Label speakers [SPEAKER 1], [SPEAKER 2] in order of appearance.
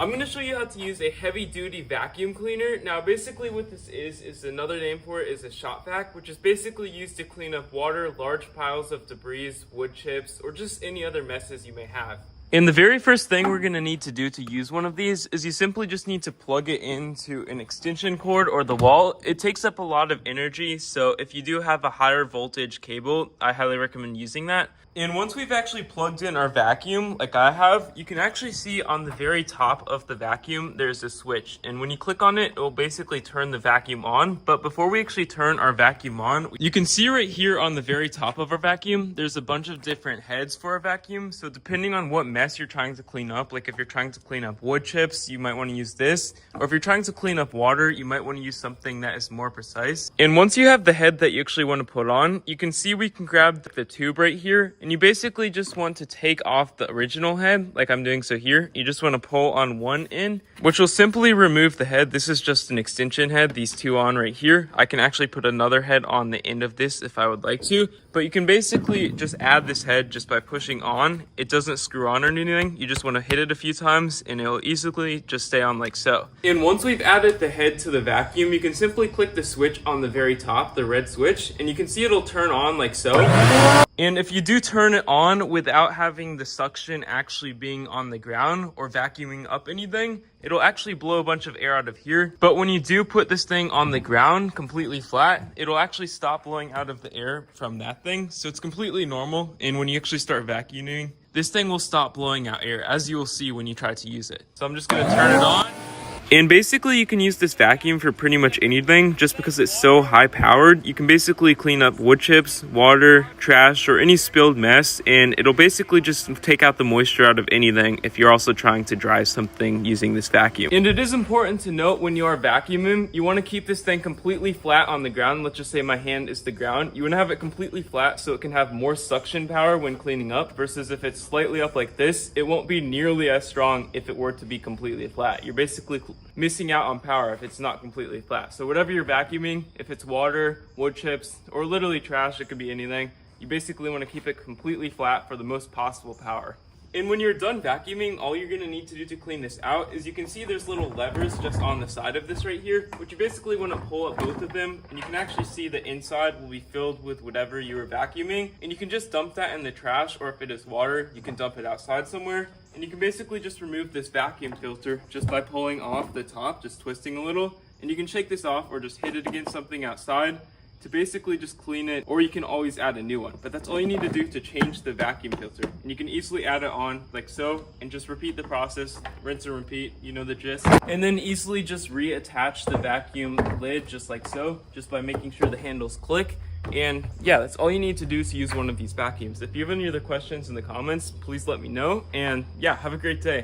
[SPEAKER 1] I'm going to show you how to use a heavy duty vacuum cleaner. Now basically what this is another name for it is a shop vac, which is basically used to clean up water, large piles of debris, wood chips, or just any other messes you may have. And the very first thing we're going to need to do to use one of these is you simply just need to plug it into an extension cord or the wall. It takes up a lot of energy, so if you do have a higher voltage cable, I highly recommend using that. And once we've actually plugged in our vacuum, like I have, you can actually see on the very top of the vacuum, there's a switch. And when you click on it, it will basically turn the vacuum on. But before we actually turn our vacuum on, you can see right here on the very top of our vacuum, there's a bunch of different heads for our vacuum. So depending on what mess you're trying to clean up, like if you're trying to clean up wood chips, you might want to use this. Or if you're trying to clean up water, you might want to use something that is more precise. And once you have the head that you actually want to put on, you can see we can grab the tube right here. And you basically just want to take off the original head like I'm doing so here. You just want to pull on one end, which will simply remove the head. This is just an extension head, these two on right here. I can actually put another head on the end of this if I would like to, but you can basically just add this head just by pushing on. It doesn't screw on or anything. You just want to hit it a few times and it'll easily just stay on like so. And once we've added the head to the vacuum, you can simply click the switch on the very top, the red switch, and you can see it'll turn on like so. And if you do turn it on without having the suction actually being on the ground or vacuuming up anything, it'll actually blow a bunch of air out of here. But when you do put this thing on the ground completely flat, it'll actually stop blowing out of the air from that thing. So it's completely normal. And when you actually start vacuuming, this thing will stop blowing out air, as you will see when you try to use it. So I'm just gonna turn it on. And basically you can use this vacuum for pretty much anything just because it's so high powered. You can basically clean up wood chips, water, trash, or any spilled mess, and it'll basically just take out the moisture out of anything if you're also trying to dry something using this vacuum. And it is important to note when you are vacuuming, you want to keep this thing completely flat on the ground. Let's just say my hand is the ground. You want to have it completely flat so it can have more suction power when cleaning up, versus if it's slightly up like this, it won't be nearly as strong if it were to be completely flat. You're basically missing out on power if it's not completely flat. So whatever you're vacuuming, if it's water, wood chips, or literally trash, it could be anything, you basically want to keep it completely flat for the most possible power. And when you're done vacuuming, all you're going to need to do to clean this out is you can see there's little levers just on the side of this right here, which you basically want to pull at both of them, and you can actually see the inside will be filled with whatever you were vacuuming, and you can just dump that in the trash, or if it is water, you can dump it outside somewhere. And you can basically just remove this vacuum filter just by pulling off the top, just twisting a little, and you can shake this off or just hit it against something outside to basically just clean it, or you can always add a new one. But that's all you need to do to change the vacuum filter. And you can easily add it on like so, and just repeat the process, rinse and repeat, you know the gist. And then easily just reattach the vacuum lid just like so, just by making sure the handles click. And yeah, that's all you need to do to use one of these vacuums. If you have any other questions in the comments, please let me know. And yeah, have a great day.